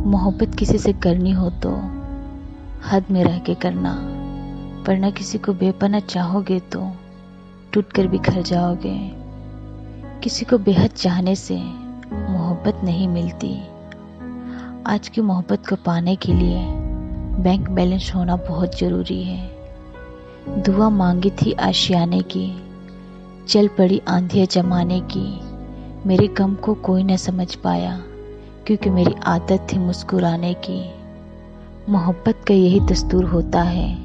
मोहब्बत किसी से करनी हो तो हद में रह के करना, वरना किसी को बेपनाह चाहोगे तो टूट कर बिखर जाओगे। किसी को बेहद चाहने से मोहब्बत नहीं मिलती। आज की मोहब्बत को पाने के लिए बैंक बैलेंस होना बहुत ज़रूरी है। दुआ मांगी थी आशियाने की, चल पड़ी आंधियाँ जमाने की। मेरे गम को कोई न समझ पाया, क्योंकि मेरी आदत थी मुस्कुराने की। मोहब्बत का यही दस्तूर होता है,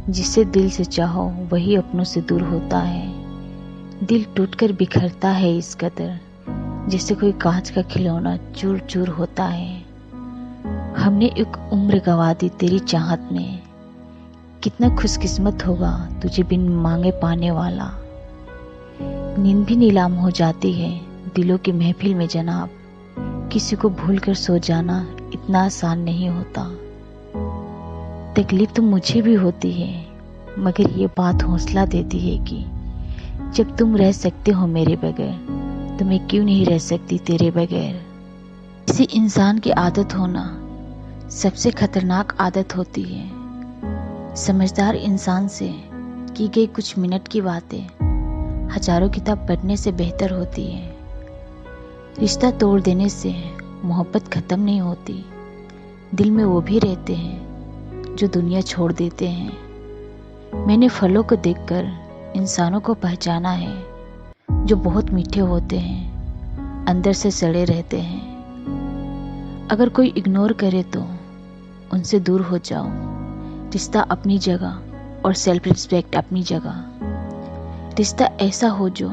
जिसे दिल से चाहो वही अपनों से दूर होता है। दिल टूटकर बिखरता है इस कदर, जैसे कोई कांच का खिलौना चूर चूर होता है। हमने एक उम्र गंवा दी तेरी चाहत में, कितना खुशकिस्मत होगा तुझे बिन मांगे पाने वाला। नींद भी नीलाम हो जाती है दिलों की महफिल में जनाब, किसी को भूल कर सो जाना इतना आसान नहीं होता। तकलीफ तो मुझे भी होती है, मगर ये बात हौसला देती है कि जब तुम रह सकते हो मेरे बगैर, तो मैं क्यों नहीं रह सकती तेरे बगैर। किसी इंसान की आदत होना सबसे खतरनाक आदत होती है। समझदार इंसान से की गई कुछ मिनट की बातें हजारों किताब पढ़ने से बेहतर होती है। रिश्ता तोड़ देने से मोहब्बत खत्म नहीं होती, दिल में वो भी रहते हैं जो दुनिया छोड़ देते हैं। मैंने फलों को देखकर इंसानों को पहचाना है, जो बहुत मीठे होते हैं, अंदर से सड़े रहते हैं। अगर कोई इग्नोर करे तो उनसे दूर हो जाओ। रिश्ता अपनी जगह और सेल्फ रिस्पेक्ट अपनी जगह। रिश्ता ऐसा हो जो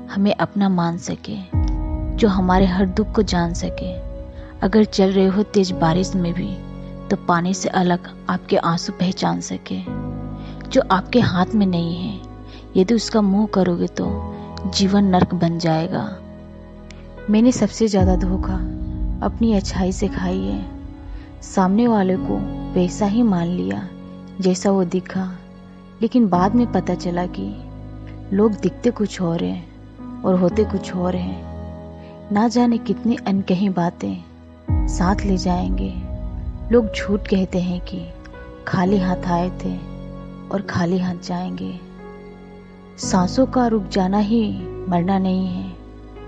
हमें अपना मान सके, जो हमारे हर दुख को जान सके। अगर चल रहे हो तेज बारिश में भी, तो पानी से अलग आपके आंसू पहचान सके। जो आपके हाथ में नहीं है, यदि उसका मुंह करोगे तो जीवन नर्क बन जाएगा। मैंने सबसे ज़्यादा धोखा अपनी अच्छाई से खाई है। सामने वाले को वैसा ही मान लिया जैसा वो दिखा, लेकिन बाद में पता चला कि लोग दिखते कुछ और हैं और होते कुछ और हैं। ना जाने कितनी अनकही बातें साथ ले जाएंगे। लोग झूठ कहते हैं कि खाली हाथ आए थे और खाली हाथ जाएंगे। सांसों का रुक जाना ही मरना नहीं है।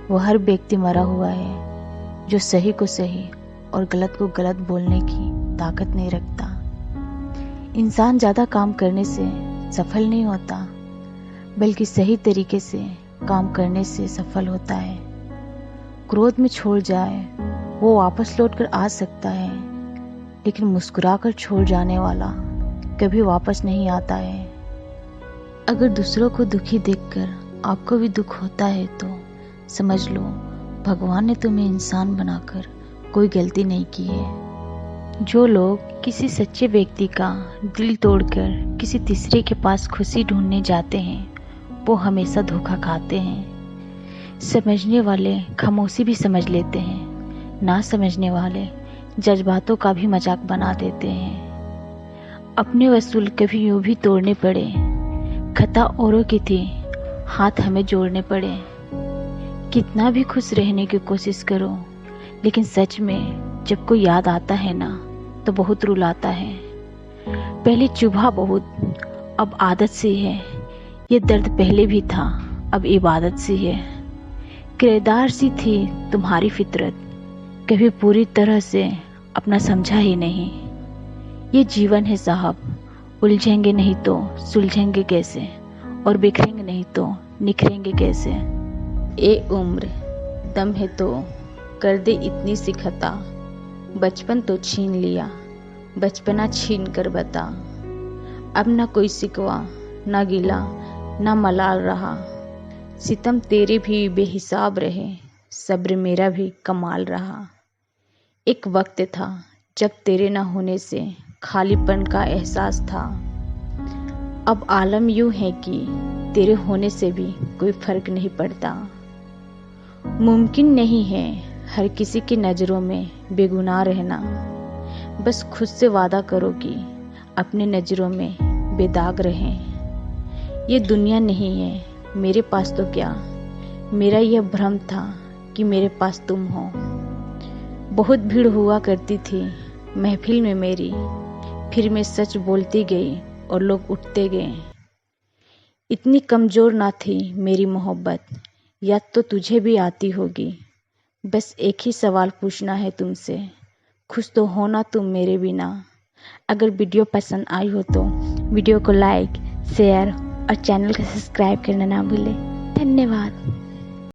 वो हर व्यक्ति मरा हुआ है जो सही को सही और गलत को गलत बोलने की ताकत नहीं रखता। इंसान ज़्यादा काम करने से सफल नहीं होता, बल्कि सही तरीके से काम करने से सफल होता है। क्रोध में छोड़ जाए वो वापस लौट कर आ सकता है, लेकिन मुस्कुराकर छोड़ जाने वाला कभी वापस नहीं आता है। अगर दूसरों को दुखी देखकर आपको भी दुख होता है तो समझ लो भगवान ने तुम्हें इंसान बनाकर कोई गलती नहीं की है। जो लोग किसी सच्चे व्यक्ति का दिल तोड़कर किसी तीसरे के पास खुशी ढूंढने जाते हैं, वो हमेशा धोखा खाते हैं। समझने वाले खामोशी भी समझ लेते हैं, ना समझने वाले जज्बातों का भी मजाक बना देते हैं। अपने वसूल कभी यूं भी तोड़ने पड़े, खता औरों की थी हाथ हमें जोड़ने पड़े। कितना भी खुश रहने की कोशिश करो, लेकिन सच में जब कोई याद आता है ना, तो बहुत रुलाता है। पहले चुभा बहुत, अब आदत सी है। ये दर्द पहले भी था, अब इबादत सी है। किरदार सी थी तुम्हारी फितरत, कभी पूरी तरह से अपना समझा ही नहीं। ये जीवन है साहब, उलझेंगे नहीं तो सुलझेंगे कैसे, और बिखरेंगे नहीं तो निखरेंगे कैसे। ए उम्र दम है तो कर दे इतनी सी खता, बचपन तो छीन लिया, बचपना छीन कर बता। अब ना कोई सिकवा, ना गिला, ना मलाल रहा। सितम तेरे भी बेहिसाब रहे, सब्र मेरा भी कमाल रहा। एक वक्त था जब तेरे ना होने से खालीपन का एहसास था। अब आलम यूं है कि तेरे होने से भी कोई फर्क नहीं पड़ता। मुमकिन नहीं है हर किसी की नज़रों में बेगुनाह रहना। बस खुद से वादा करो कि अपने नज़रों में बेदाग रहें। ये दुनिया नहीं है मेरे पास तो क्या, मेरा यह भ्रम था कि मेरे पास तुम हो। बहुत भीड़ हुआ करती थी महफिल में मेरी, फिर मैं सच बोलती गई और लोग उठते गए। इतनी कमज़ोर ना थी मेरी मोहब्बत, याद तो तुझे भी आती होगी। बस एक ही सवाल पूछना है तुमसे, खुश तो हो ना तुम मेरे बिना। अगर वीडियो पसंद आई हो तो वीडियो को लाइक, शेयर और चैनल को सब्सक्राइब करना ना भूलें। धन्यवाद।